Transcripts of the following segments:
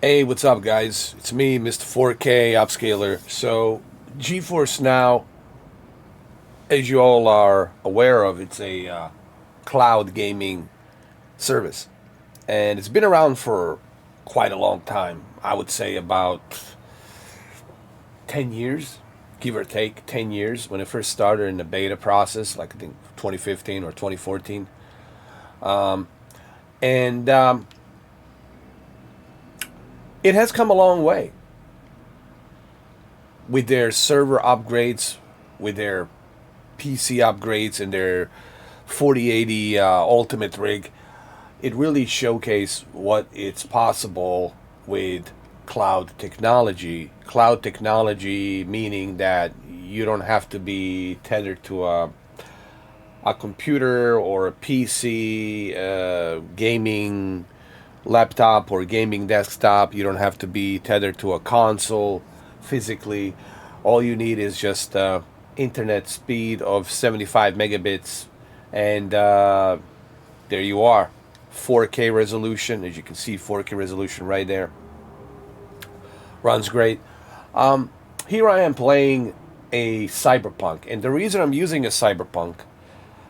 Hey, what's up, guys? It's me, Mr. 4K Upscaler. So, GeForce Now, as you all are aware of, it's a cloud gaming service. And it's been around for quite a long time. I would say about 10 years, give or take 10 years, when it first started in the beta process, like I think 2015 or 2014. And It has come a long way with their server upgrades, with their PC upgrades, and their 4080 Ultimate rig. It really showcased what it's possible with cloud technology. Cloud technology meaning that you don't have to be tethered to a computer or a PC, gaming laptop or gaming desktop. You don't have to be tethered to a console physically. All you need is just internet speed of 75 megabits, and there you are. 4K resolution, as you can see, 4K resolution right there. Runs great. Here I am playing a CyberPunk, and the reason I'm using a CyberPunk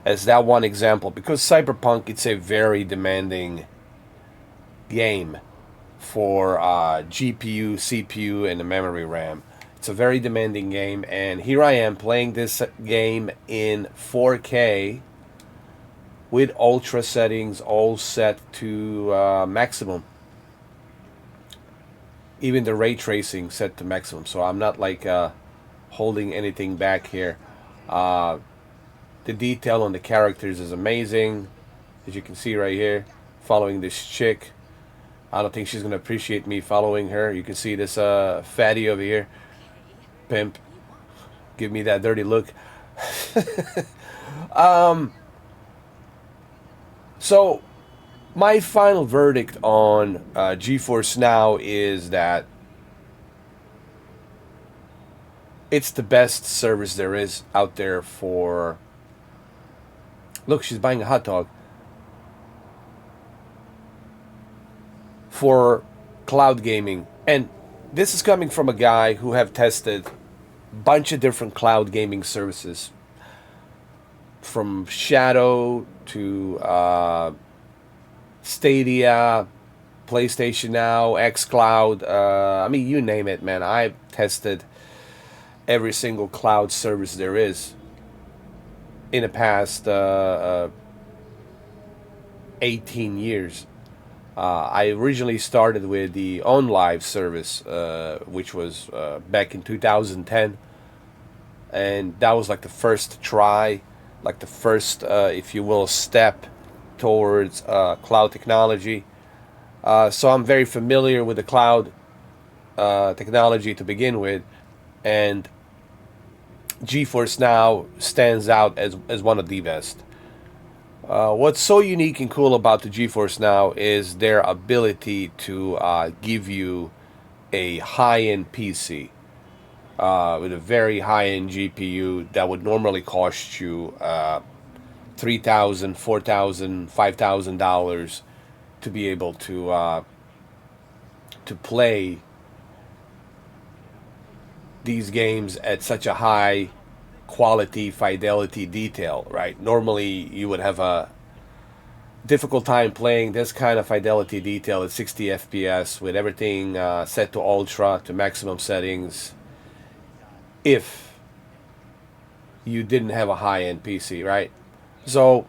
as that one example, because CyberPunk, it's a very demanding game for GPU, CPU, and the memory RAM. It's a very demanding game, and here I am playing this game in 4K with ultra settings all set to maximum. Even the ray tracing set to maximum, so I'm not like holding anything back here. Uh, the detail on the characters is amazing, as you can see right here. Following this chick, I don't think she's gonna appreciate me following her. You can see this fatty over here, pimp. Give me that dirty look. So my final verdict on GeForce Now is that it's the best service there is out there for. Look, she's buying a hot dog. For cloud gaming, and this is coming from a guy who have tested a bunch of different cloud gaming services, from Shadow to Stadia, PlayStation Now, xCloud. I mean, you name it, man. I've tested every single cloud service there is in the past 18 years. I originally started with the OnLive service, which was back in 2010, and that was like the first try, like the first, if you will, step towards cloud technology. So I'm very familiar with the cloud technology to begin with, and GeForce Now stands out as one of the best. What's so unique and cool about the GeForce Now is their ability to give you a high-end PC with a very high-end GPU that would normally cost you $3,000, $4,000, $5,000 to be able to play these games at such a high quality, fidelity, detail, right? Normally, you would have a difficult time playing this kind of fidelity detail at 60 FPS with everything set to ultra, to maximum settings, if you didn't have a high-end PC, right? So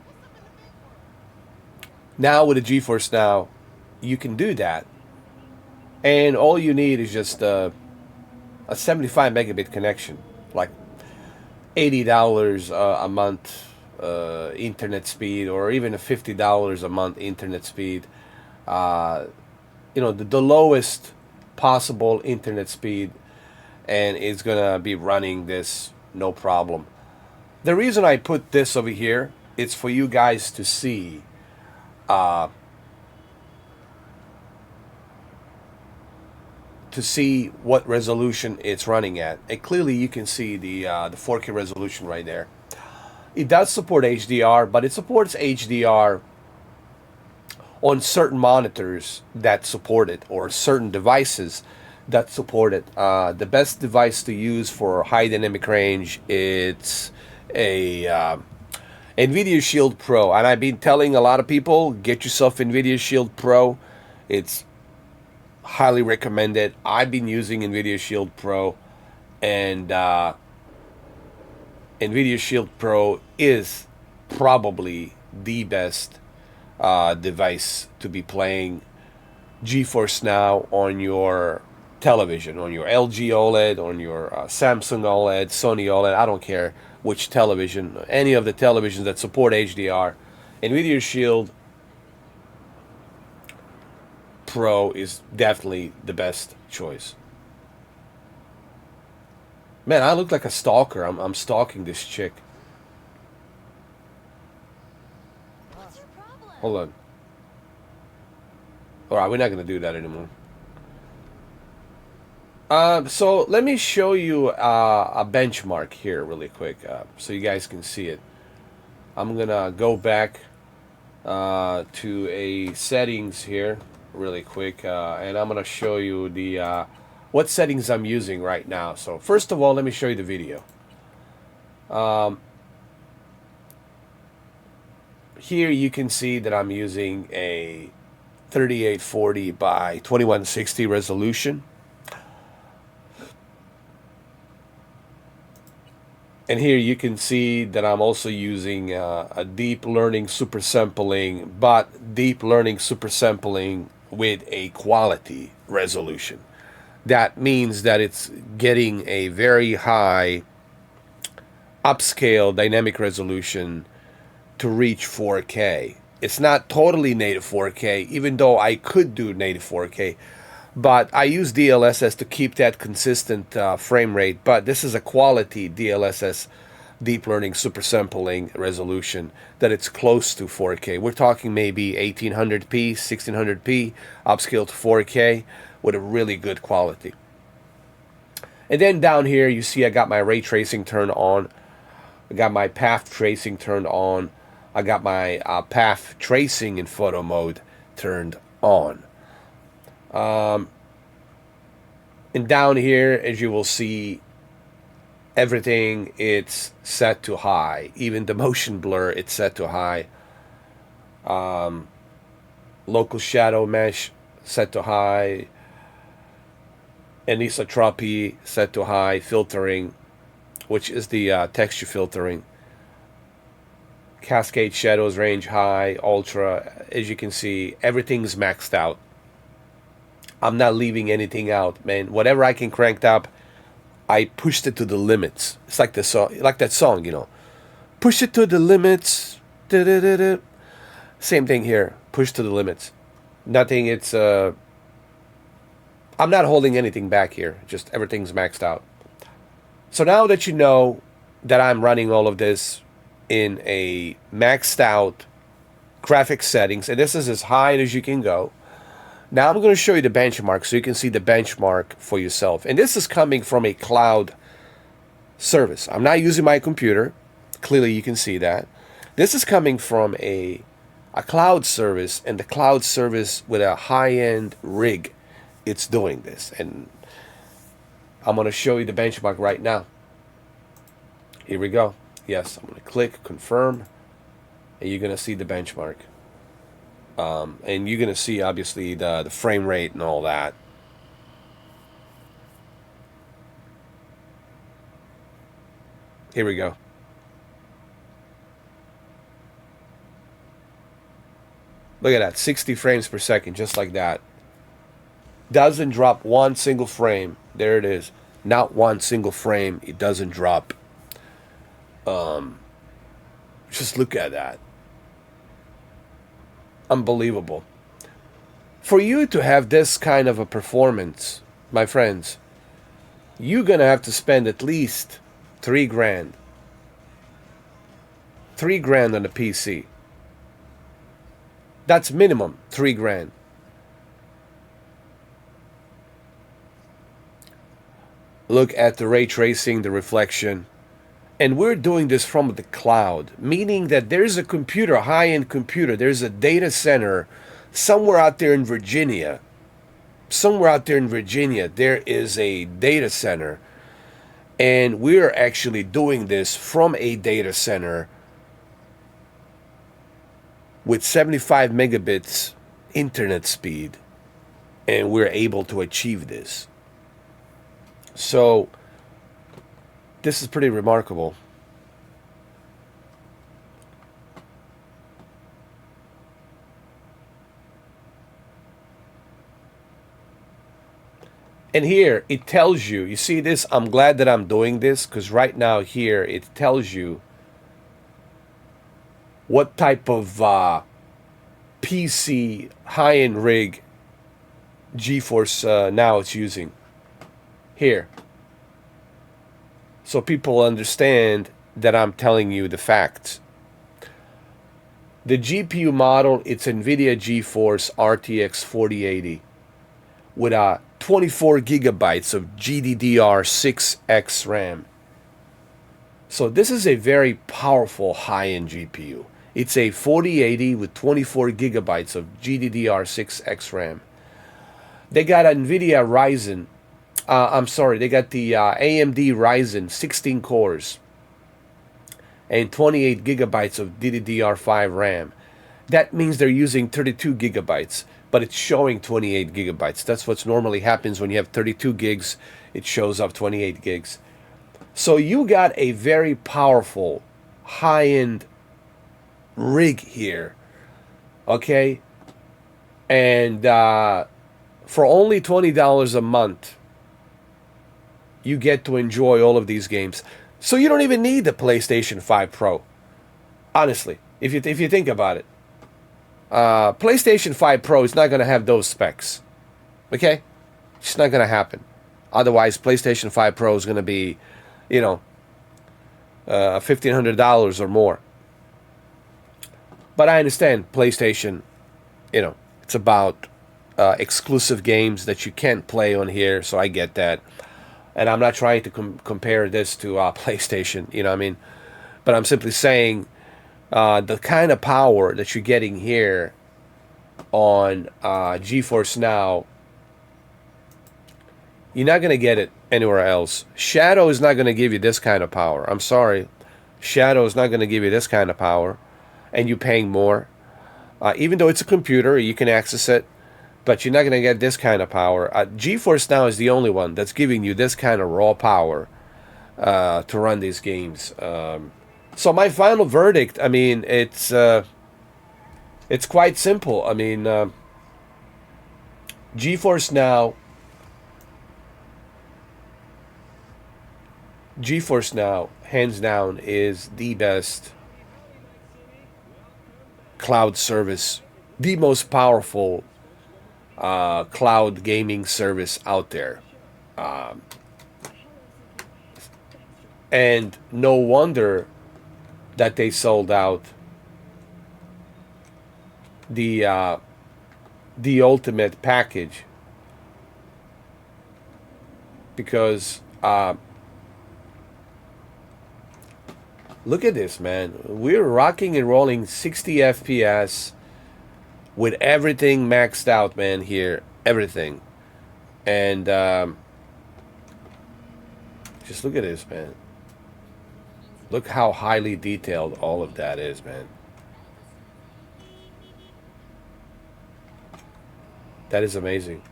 now with the GeForce Now, you can do that, and all you need is just a 75 megabit connection, like $80 a month internet speed, or even a $50 a month internet speed. Uh, the lowest possible internet speed, and it's gonna be running this no problem. The reason I put this over here is for you guys to see what resolution it's running at. And clearly you can see the 4K resolution right there. It does support HDR, but it supports HDR on certain monitors that support it or certain devices that support it. The best device to use for high dynamic range, it's a Nvidia Shield Pro, and I've been telling a lot of people, get yourself Nvidia Shield Pro. It's highly recommended. I've been using Nvidia Shield Pro, and Nvidia Shield Pro is probably the best device to be playing GeForce Now on your television, on your LG OLED, on your Samsung OLED, Sony OLED. I don't care which television, any of the televisions that support HDR. Nvidia Shield Pro is definitely the best choice. Man, I look like a stalker. I'm stalking this chick. What's your problem? Hold on. Alright, we're not going to do that anymore. So let me show you a benchmark here really quick so you guys can see it. I'm going to go back to a settings here really quick and I'm going to show you the what settings I'm using right now. So first of all, let me show you the video. Here you can see that I'm using a 3840 by 2160 resolution. And here you can see that I'm also using a deep learning super sampling, but deep learning super sampling with a quality resolution. That means that it's getting a very high upscale dynamic resolution to reach 4K. It's not totally native 4K, even though I could do native 4K. But I use DLSS to keep that consistent frame rate. But this is a quality DLSS, deep learning super sampling resolution, that it's close to 4K. We're talking maybe 1800p, 1600p, upscale to 4K with a really good quality. And then down here, you see I got my ray tracing turned on. I got my path tracing turned on. I got my path tracing in photo mode turned on. And down here, as you will see, everything it's set to high. Even the motion blur, it's set to high. Local shadow mesh set to high. Anisotropy set to high. Filtering, which is the texture filtering. Cascade shadows range high, ultra. As you can see, everything's maxed out. I'm not leaving anything out, man. Whatever I can crank up, I pushed it to the limits. It's like the song, like that song, you know. Push it to the limits. Da-da-da-da. Same thing here. Push to the limits. Nothing. It's I'm not holding anything back here. Just everything's maxed out. So now that you know that I'm running all of this in a maxed out graphics settings, and this is as high as you can go. Now I'm going to show you the benchmark so you can see the benchmark for yourself. And this is coming from a cloud service. I'm not using my computer. Clearly you can see that. This is coming from a cloud service, and the cloud service with a high-end rig, it's doing this. And I'm going to show you the benchmark right now. Here we go. Yes, I'm going to click confirm, and you're going to see the benchmark. And you're going to see, obviously, the frame rate and all that. Here we go. Look at that, 60 frames per second, just like that. Doesn't drop one single frame. There it is. Not one single frame. It doesn't drop. Just look at that. Unbelievable. For you to have this kind of a performance, my friends, you're gonna have to spend at least $3,000. $3,000 on a PC. That's minimum $3,000. Look at the ray tracing, the reflection. And we're doing this from the cloud, meaning that there's a computer, a high-end computer, there's a data center somewhere out there in Virginia, there is a data center, and we're actually doing this from a data center with 75 megabits internet speed, and we're able to achieve this. So this is pretty remarkable. And here it tells you, you see this? I'm glad that I'm doing this, because right now here it tells you what type of PC high-end rig GeForce Now it's using here. So people understand that I'm telling you the facts. The GPU model, it's Nvidia GeForce RTX 4080 with a 24 gigabytes of GDDR6X RAM. So this is a very powerful high-end GPU. It's a 4080 with 24 gigabytes of GDDR6X RAM. They got Nvidia Ryzen. They got the AMD Ryzen 16 cores and 28 gigabytes of DDR5 RAM. That means they're using 32 gigabytes, but it's showing 28 gigabytes. That's what normally happens when you have 32 gigs. It shows up 28 gigs. So you got a very powerful high-end rig here, okay? And for only $20 a month, you get to enjoy all of these games. So you don't even need the PlayStation 5 Pro. Honestly, if you think about it, PlayStation 5 Pro is not going to have those specs. Okay? It's not going to happen. Otherwise, PlayStation 5 Pro is going to be, $1,500 or more. But I understand PlayStation, it's about exclusive games that you can't play on here, so I get that. And I'm not trying to compare this to PlayStation, you know what I mean? But I'm simply saying the kind of power that you're getting here on GeForce Now, you're not going to get it anywhere else. Shadow is not going to give you this kind of power. I'm sorry. Shadow is not going to give you this kind of power. And you're paying more. Even though it's a computer, you can access it. But you're not going to get this kind of power. GeForce Now is the only one that's giving you this kind of raw power to run these games. So my final verdict, I mean, it's quite simple. I mean, GeForce Now, hands down, is the best cloud service, the most powerful cloud gaming service out there. And no wonder that they sold out the ultimate package, because look at this, man. We're rocking and rolling 60 FPS with everything maxed out, man, here. Everything. And just look at this, man. Look how highly detailed all of that is, man. That is amazing.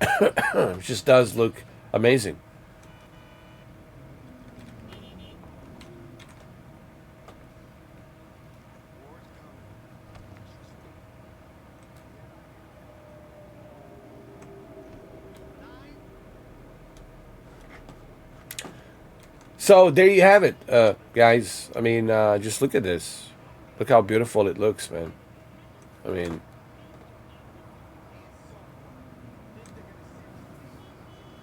It just does look amazing. So there you have it, guys. I mean, just look at this. Look how beautiful it looks, man. I mean,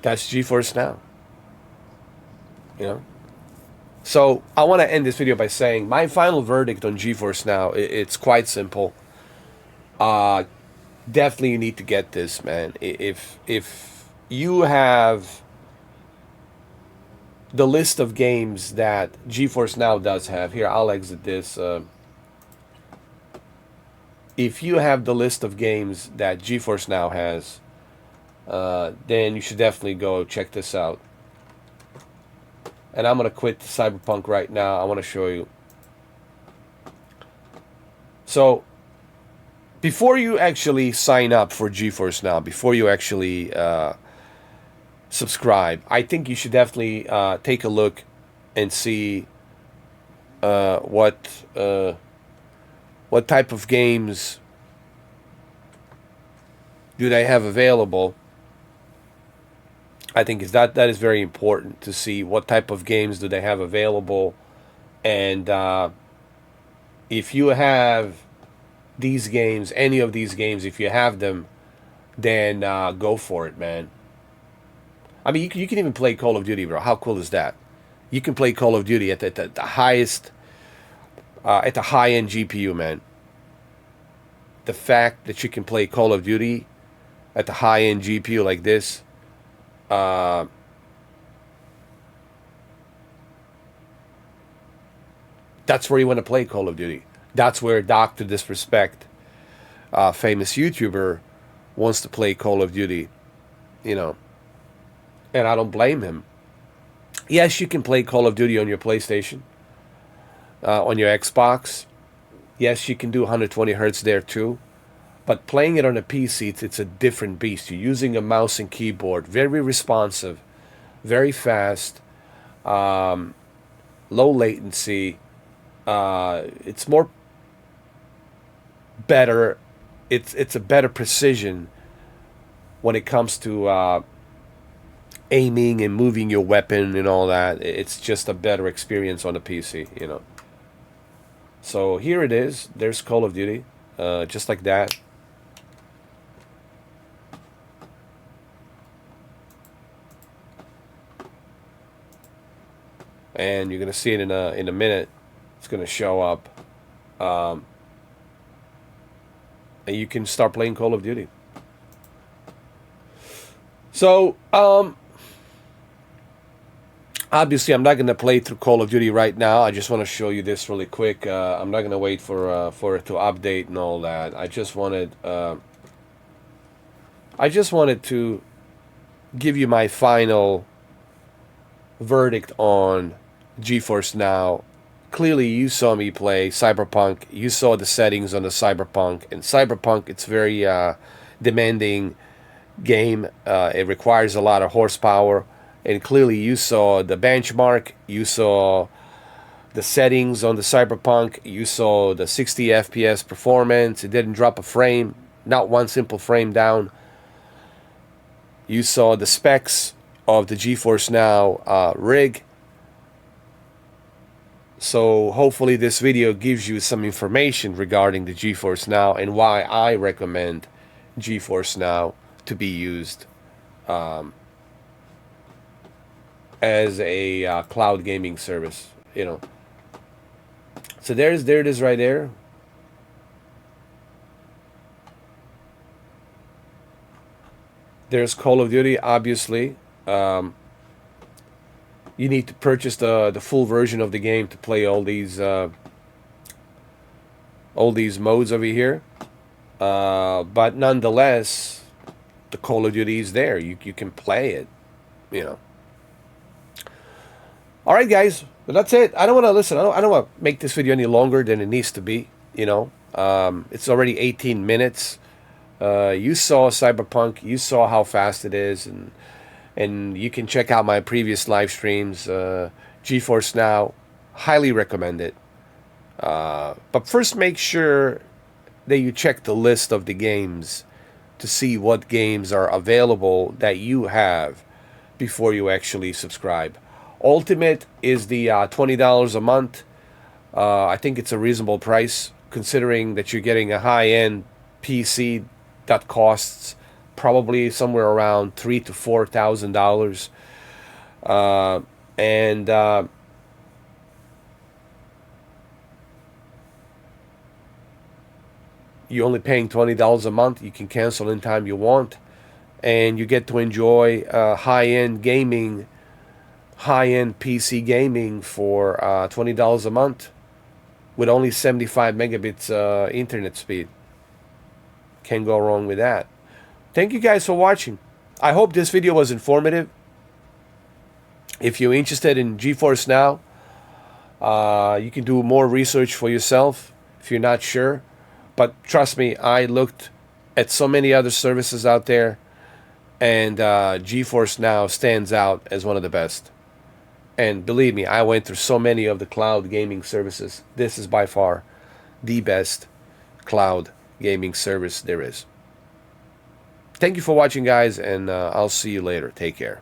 that's GeForce Now. So I want to end this video by saying my final verdict on GeForce Now. It's quite simple. Definitely you need to get this, man. If you have the list of games that GeForce Now does have. Here, I'll exit this. if you have the list of games that GeForce Now has, then you should definitely go check this out. And I'm going to quit CyberPunk right now. I want to show you. So, before you actually sign up for GeForce Now, before you actually subscribe, I think you should definitely take a look and see what type of games do they have available. I think that is very important to see what type of games do they have available, and if you have these games, any of these games, if you have them, then go for it, man. I mean, you can even play Call of Duty, bro. How cool is that? You can play Call of Duty at the highest, at the high-end GPU, man. The fact that you can play Call of Duty at the high-end GPU like this, that's where you want to play Call of Duty. That's where Dr. Disrespect, famous YouTuber, wants to play Call of Duty, you know. And I don't blame him. Yes, you can play Call of Duty on your PlayStation, on your Xbox. Yes, you can do 120 hertz there too. But playing it on a PC, it's a different beast. You're using a mouse and keyboard, very responsive, very fast, low latency. It's more better. It's a better precision when it comes to aiming and moving your weapon and all that. It's just a better experience on the PC, you know. So here it is. There's Call of Duty, just like that. And you're gonna see it in a minute. It's gonna show up, and you can start playing Call of Duty. So obviously, I'm not gonna play through Call of Duty right now. I just want to show you this really quick. I'm not gonna wait for it to update and all that. I just wanted to give you my final verdict on GeForce Now. Clearly, you saw me play CyberPunk. You saw the settings on the CyberPunk. And CyberPunk, it's very demanding game. It requires a lot of horsepower. And clearly, you saw the benchmark. You saw the settings on the CyberPunk. You saw the 60 FPS performance. It didn't drop a frame, not one simple frame down. You saw the specs of the GeForce Now rig. So hopefully this video gives you some information regarding the GeForce Now and why I recommend GeForce Now to be used as a cloud gaming service, you know. So there it is right there. There's Call of Duty, obviously. You need to purchase the full version of the game to play all these modes over here. But nonetheless, the Call of Duty is there. You can play it, you know. All right, guys. But that's it. I don't want to listen. I don't want to make this video any longer than it needs to be. You know, it's already 18 minutes. You saw CyberPunk. You saw how fast it is, and you can check out my previous live streams. GeForce Now, highly recommend it. But first, make sure that you check the list of the games to see what games are available that you have before you actually subscribe. Ultimate is the $20 a month. I think it's a reasonable price considering that you're getting a high-end PC that costs probably somewhere around $3,000 to $4,000, and you're only paying $20 a month. You can cancel anytime you want, and you get to enjoy high-end gaming, high-end PC gaming for $20 a month with only 75 megabits internet speed. Can't go wrong with that. Thank you guys for watching. I hope this video was informative. If you're interested in GeForce Now, you can do more research for yourself if you're not sure. But trust me, I looked at so many other services out there, and GeForce Now stands out as one of the best. And believe me, I went through so many of the cloud gaming services. This is by far the best cloud gaming service there is. Thank you for watching, guys, and I'll see you later. Take care.